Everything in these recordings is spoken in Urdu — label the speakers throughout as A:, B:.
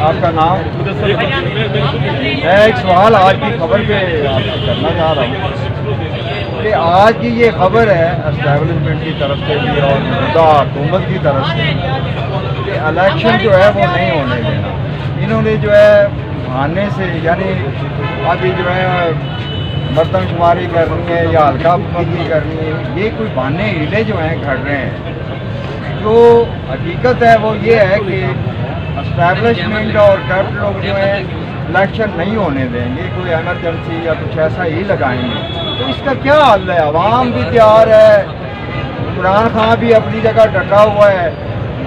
A: آپ کا نام؟ میں ایک سوال آج کی خبر پہ کرنا چاہ رہا ہوں کہ آج کی یہ خبر ہے اسٹیبلشمنٹ کی طرف سے بھی اور موجودہ حکومت کی طرف سے کہ الیکشن جو ہے وہ نہیں ہونے دینا. انہوں نے جو ہے بہانے سے یعنی ابھی جو ہے مردم شماری کرنی ہے یا حلقہ بندی کرنی ہے، یہ کوئی بہانے ہیلے جو ہیں گھڑ رہے ہیں. جو حقیقت ہے وہ یہ ہے کہ اسٹیبلشمنٹ اور کرپٹ لوگ جو ہیں الیکشن نہیں ہونے دیں گے، کوئی ایمرجنسی یا کچھ ایسا ہی لگائیں گے. تو اس کا کیا حل ہے؟ عوام بھی تیار ہے، عمران خان بھی اپنی جگہ ڈٹا ہوا ہے،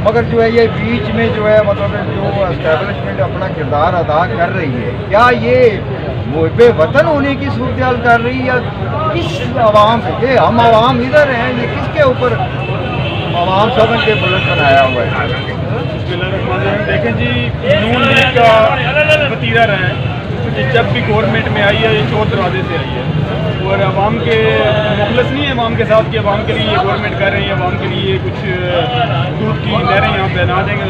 A: مگر جو ہے یہ بیچ میں جو ہے مطلب جو اسٹیبلشمنٹ اپنا کردار ادا کر رہی ہے، کیا یہ محب وطن ہونے کی صورتحال کر رہی ہے یا کس عوام سے؟ ہم عوام ادھر ہیں، یہ کس کے اوپر عوام سب کے بلند بنایا ہوا ہے؟
B: دیکھیں جی، نون لیگ کا وتیرہ رہا ہے، جب بھی گورنمنٹ میں آئی ہے یہ چور دروازے سے آئی ہے اور عوام کے مخلص نہیں ہے عوام کے ساتھ کہ عوام کے لیے یہ گورنمنٹ کر رہی ہے، عوام کے لیے کچھ دودھ کی نہریں یہاں بنا دیں گے،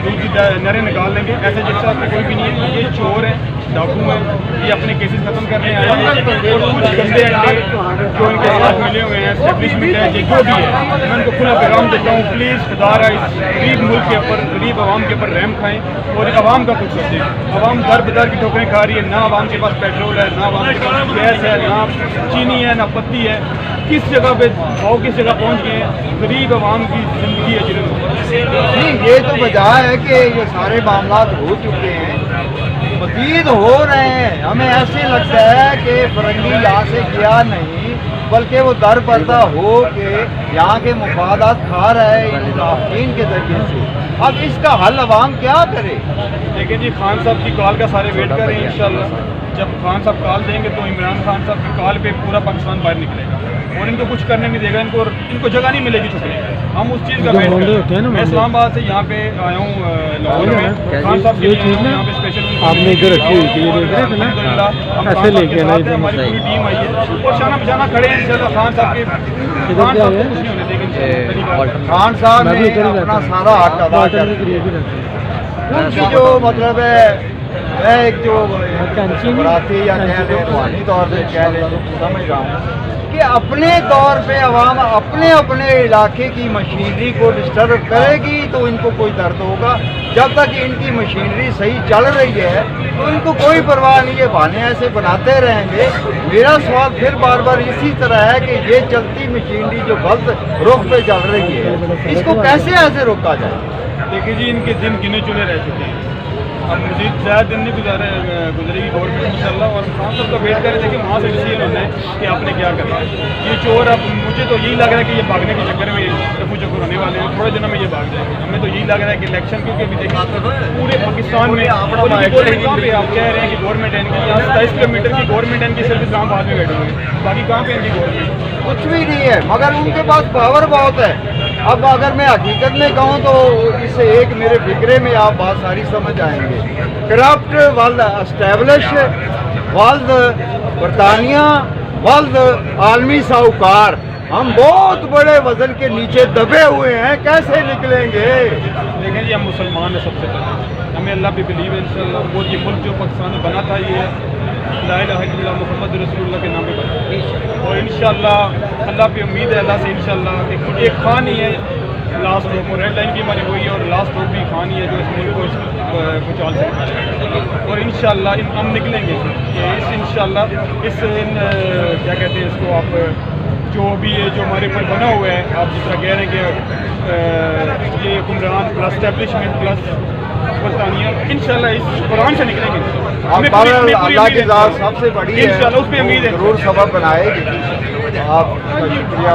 B: دودھ کی نہریں نکال دیں گے. ایسے جس طرح کوئی بھی نہیں ہے. یہ چور ہیں، ڈاکو ہیں، یہ اپنے کیسز ختم کرنے آئے ہیں اور کچھ گندے انڈے جو ان کے ساتھ ملے ہوئے ہیں اسٹیبلشمنٹ ہے یہ جو بھی ہے، میں ان کو کھلا پیغام دیتا ہوں پلیز خدارہ اس غریب ملک کے اوپر، غریب عوام کے اوپر رحم کھائیں اور عوام کا کچھ سوچیں. عوام در بدر کی ٹھوکریں کھا رہی ہے، نہ عوام کے پاس پیٹرول ہے، نہ عوام کے پاس گیس ہے، نہ چینی ہے، نہ پتی ہے. کس جگہ پہ بھاؤ کس جگہ پہنچ گئے ہیں؟ غریب عوام کی زندگی ہے
A: نہیں، یہ تو وجہ ہے کہ یہ سارے معاملات ہو چکے ہیں، مزید ہو رہے ہیں. ہمیں ایسے لگتا ہے کہ فرنگی یہاں سے گیا نہیں بلکہ وہ در پردہ ہو کے یہاں کے مفادات کھا رہا ہے انتخابین کے ذریعے سے. اب اس کا حل عوام کیا کرے؟
B: دیکھیں جی، خان صاحب کی کال کا سارے ویٹ کر رہے ہیں. انشاءاللہ جب خان صاحب کال دیں گے تو عمران خان صاحب کی کال پہ پورا پاکستان باہر نکلے گا اور ان کو کچھ کرنے نہیں دے گا. ان کو جگہ نہیں ملے گی چھپنے. ہم اس چیز کا ویٹ کر رہے ہیں. میں اسلام آباد سے یہاں پہ آیا ہوں لاہور میں خان صاحب کے لیے یہاں پہ اسپیشل
C: آپ نے ادھر رکھی ہوئی تھی ایسے لے کے
B: ہماری پوری ٹیم آئی ہے اور شانہ بشانہ کھڑے ہیں انشاءاللہ. خان صاحب کے خان صاحب کو کچھ نہیں ہونے دیں گے.
A: خان صاحب نے اپنا سارا حق ادا کر دیا. ان کی جو مطلب ہے میں ایک جو براتی یا کہہ لیں روحانی طور سے کہہ لیں تو سمجھ رہا ہوں کہ اپنے طور پہ عوام اپنے اپنے علاقے کی مشینری کو ڈسٹرب کرے گی تو ان کو کوئی درد ہوگا. جب تک ان کی مشینری صحیح چل رہی ہے تو ان کو کوئی پرواہ نہیں ہے، بہانے ایسے بناتے رہیں گے. میرا سوال پھر بار بار اسی طرح ہے کہ یہ چلتی مشینری جو غلط رخ پہ چل رہی ہے اس کو کیسے ایسے روکا جائے؟
B: دیکھیے جی، ان کے دن گنے چنے رہ چکے ہیں. اب مزید زیادہ دن نہیں گزرے گی گورنمنٹ انشاءاللہ اور خان صاحب کا ویٹ کر رہے تھے کہ وہاں سے ڈیسیجن ہونا ہے کہ آپ نے کیا کرنا ہے. یہ چور اب مجھے تو یہی لگ رہا ہے کہ یہ بھاگنے کے چکر میں رفو چکر ہونے والے ہیں. تھوڑے دنوں میں یہ بھاگ جائیں گے. ہمیں تو یہی لگ رہا ہے کہ الیکشن کیونکہ ابھی دیکھیں پورے پاکستان میں گورنمنٹ کہاں پہ آپ کہہ رہے ہیں کہ گورنمنٹ ہے ان کی 27 کلومیٹر کی گورنمنٹ ہے ان کی، صرف اسلام آباد میں بیٹھے ہوئے ہیں، باقی کہاں پہ ان کی گورنمنٹ؟
A: کچھ بھی نہیں ہے مگر ان کے پاس پاور بہت ہے. اب اگر میں حقیقت میں کہوں تو اس ایک میرے فکرے میں آپ بات ساری سمجھ آئیں گے. کرپٹ ورلڈ اسٹیبلش ورلڈ برطانیہ ورلڈ عالمی ساہوکار، ہم بہت بڑے وزن کے نیچے دبے ہوئے ہیں، کیسے نکلیں گے؟
B: دیکھیں جی، ہم مسلمان ہیں سب سے پہلے، ہمیں اللہ پہ بلیو ہے انشاءاللہ. وہ یہ ملک جو پاکستان میں بنا تھا یہ لا الہ الا اللہ محمد رسول اللہ کے نام پہ بنا اور انشاءاللہ اللہ پہ امید ہے اللہ سے انشاءاللہ. ایک خان ہی ہے لاسٹ ہوپ اور ریڈ لائن کی ہماری وہی ہے اور لاسٹ ہوپ بھی خان ہی ہے جو اس ملک کو چال سکتا ہے اور انشاءاللہ ہم نکلیں گے. اس انشاءاللہ اس کیا کہتے ہیں اس کو آپ جو بھی ہے جو ہمارے اوپر بنا ہوا ہے، آپ جس طرح کہہ رہے ہیں کہ یہ حکمران پلس اسٹیبلشمنٹ پلس برطانیہ، انشاءاللہ اس قرآن سے نکلیں گے.
A: اللہ کی ذات سب سے بڑی ہے،
B: انشاءاللہ اس پہ امید ہے،
A: ضرور سبب بنائے گی. آپ کا شکریہ.